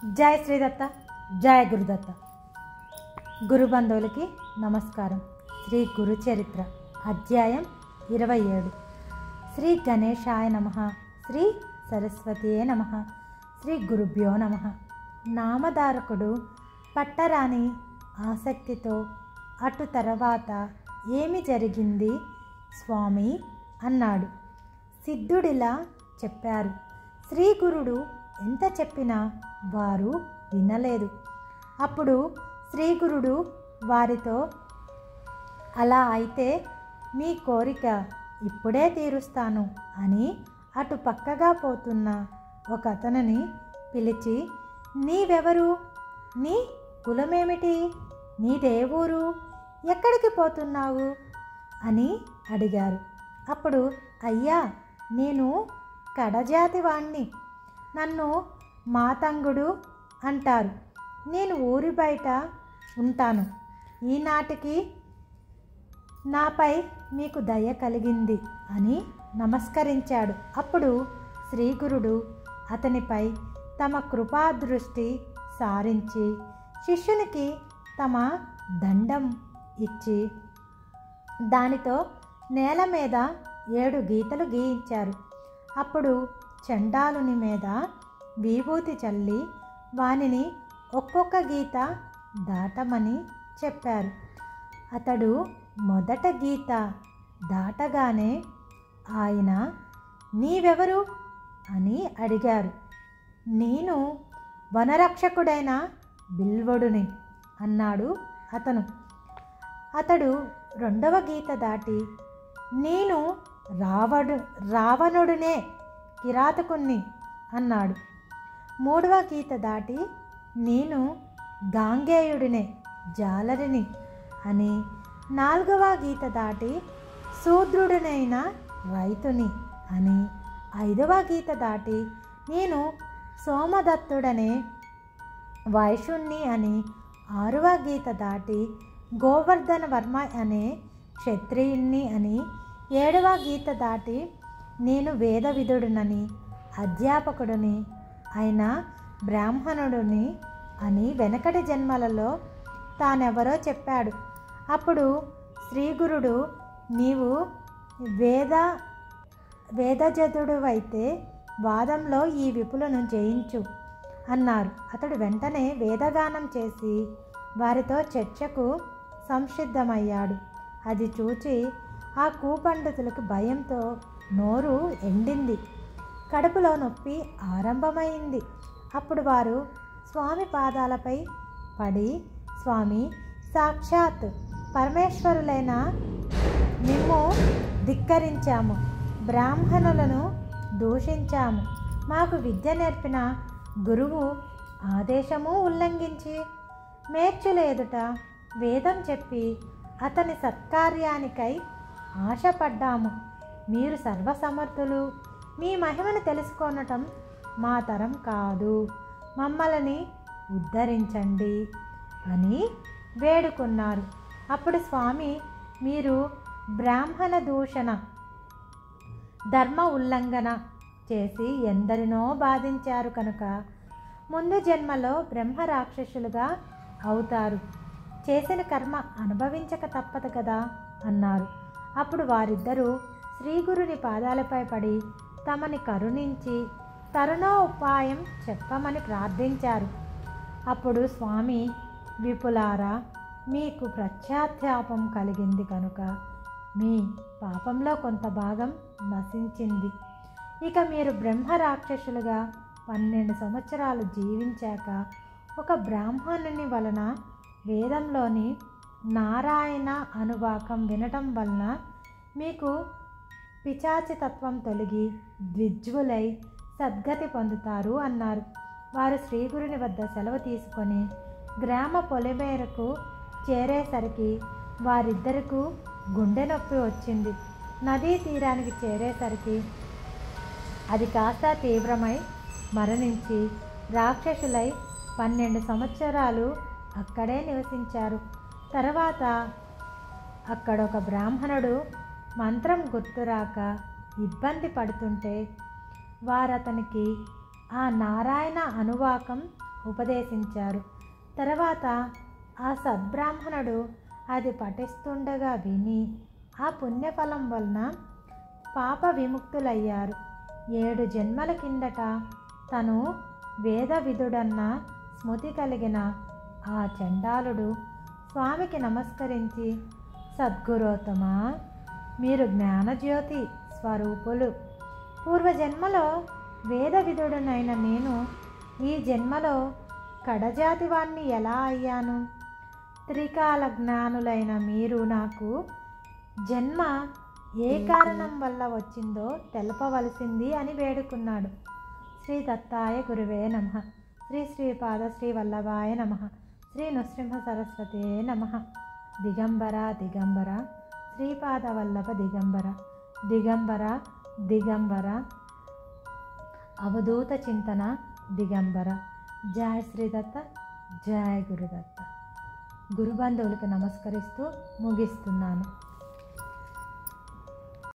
జై శ్రీదత్త, జయ గురుదత్త. గురుబంధువులకి నమస్కారం. శ్రీ గురు చరిత్ర అధ్యాయం 27. శ్రీ గణేశాయ నమః, శ్రీ సరస్వతియే నమః, శ్రీ గురుభ్యో నమః. నామధారకుడు పట్టరాని ఆసక్తితో అటు తర్వాత ఏమి జరిగింది స్వామి అన్నాడు. సిద్ధుడిలా చెప్పారు. శ్రీగురుడు ఎంత చెప్పినా వారు వినలేదు. అప్పుడు శ్రీగురుడు వారితో, అలా అయితే మీ కోరిక ఇప్పుడే తీరుస్తాను అని అటు పక్కగా పోతున్న ఒక అతనిని పిలిచి, నీవెవరు, నీ కులమేమిటి, నీదే ఊరు, ఎక్కడికి పోతున్నావు అని అడిగారు. అప్పుడు, అయ్యా, నేను కడజాతి వాణ్ణి, నన్ను మాతంగుడు అంటారు, నేను ఊరి బయట ఉంటాను, ఈనాటికి నాపై మీకు దయ కలిగింది అని నమస్కరించాడు. అప్పుడు శ్రీగురుడు అతనిపై తమ కృపాదృష్టి సారించి శిష్యునికి తమ దండం ఇచ్చి దానితో నేల మీద 7 గీతలు గీయించారు. అప్పుడు చండాలుని మీద విభూతి చల్లి వానిని ఒక్కొక్క గీత దాటమని చెప్పారు. అతడు మొదట గీత దాటగానే ఆయన, నీవెవరు అని అడిగారు. నేను వనరక్షకుడైన బిల్వడుని అన్నాడు అతను. అతడు రెండవ గీత దాటి, నేను రావణుడినే, కిరాతకుణ్ణి అన్నాడు. మూడవ గీత దాటి, నేను గాంగేయుడినే, జాలరిని అని. నాలుగవ గీత దాటి, శూద్రుడినైన రైతుని అని. ఐదవ గీత దాటి, నేను సోమదత్తుడనే వైశ్యుణ్ణి అని. ఆరవ గీత దాటి, గోవర్ధన వర్మ అనే క్షత్రియుణ్ణి అని. ఏడవ గీత దాటి, నేను వేదవిధుడునని, అధ్యాపకుడిని అయిన బ్రాహ్మణుడిని అని వెనకటి జన్మలలో తానెవరో చెప్పాడు. అప్పుడు శ్రీగురుడు, నీవు వేదజతుడువైతే వాదంలో ఈ విపులను జయించు అన్నారు. అతడు వెంటనే వేదగానం చేసి వారితో చర్చకు సంసిద్ధమయ్యాడు. అది చూచి ఆ కూపండితులకు భయంతో నోరు ఎండింది, కడుపులో నొప్పి ఆరంభమైంది. అప్పుడు వారు స్వామి పాదాలపై పడి, స్వామి, సాక్షాత్ పరమేశ్వరులైన మేము ధిక్కరించాము, బ్రాహ్మణులను దూషించాము, మాకు విద్య నేర్పిన గురువు ఆదేశము ఉల్లంఘించి మేర్చుల ఎదుట వేదం చెప్పి అతని సత్కార్యానికై ఆశపడ్డాము. మీరు సర్వసమర్థులు, మీ మహిమను తెలుసుకోనటం మా తరం కాదు, మమ్మల్ని ఉద్ధరించండి అని వేడుకున్నారు. అప్పుడు స్వామి, మీరు బ్రాహ్మణ దూషణ, ధర్మ ఉల్లంఘన చేసి ఎందరినో బాధించారు కనుక ముందు జన్మలో బ్రహ్మ రాక్షసులుగా అవుతారు, చేసిన కర్మ అనుభవించక తప్పదు కదా అన్నారు. అప్పుడు వారిద్దరూ శ్రీగురుని పాదాలపై పడి తమని కరుణించి తరుణోపాయం చెప్పమని ప్రార్థించారు. అప్పుడు స్వామి, విపులారా, మీకు పశ్చాత్తాపం కలిగింది కనుక మీ పాపంలో కొంత భాగం నశించింది. ఇక మీరు బ్రహ్మ రాక్షసులుగా 12 సంవత్సరాలు జీవించాక ఒక బ్రాహ్మణుని వలన వేదంలోని నారాయణ అనువాకం వినటం వలన మీకు పిశాచితత్వం తొలగి ద్విజ్వులై సద్గతి పొందుతారు అన్నారు. వారు శ్రీగురుని వద్ద సెలవు తీసుకొని గ్రామ పొలిమేరకు చేరేసరికి వారిద్దరికూ గుండె నొప్పి వచ్చింది. నదీ తీరానికి చేరేసరికి అది కాస్త తీవ్రమై మరణించి రాక్షసులై 12 సంవత్సరాలు అక్కడే నివసించారు. తర్వాత అక్కడొక బ్రాహ్మణుడు మంత్రం గుర్తురాక ఇబ్బంది పడుతుంటే వారతనికి ఆ నారాయణ అనువాకం ఉపదేశించారు. తర్వాత ఆ సద్బ్రాహ్మణుడు అది పఠిస్తుండగా విని ఆ పుణ్యఫలం వలన పాప విముక్తులయ్యారు. 7 జన్మల కిందట తను వేద విధుడన్న స్మృతి కలిగిన ఆ చండాలుడు స్వామికి నమస్కరించి, సద్గురోత్తమా, మీరు జ్ఞానజ్యోతి స్వరూపులు. పూర్వజన్మలో వేద విధుడనైన నేను ఈ జన్మలో కడజాతి వాణ్ణి ఎలా అయ్యాను? త్రికాల జ్ఞానులైన మీరు నాకు జన్మ ఏ కారణం వల్ల వచ్చిందో తెలపవలసింది అని వేడుకున్నాడు. శ్రీ దత్తాయ గురువే నమః. శ్రీ శ్రీపాద శ్రీ వల్లభాయ నమః. శ్రీ నృసింహ సరస్వతే నమః. దిగంబర దిగంబర శ్రీపాద వల్లభ దిగంబర దిగంబర దిగంబర అవధూత చింతన దిగంబర. జయ శ్రీదత్త, జయ గురుదత్త. గురుబంధువులకు నమస్కరిస్తూ ముగిస్తున్నాను.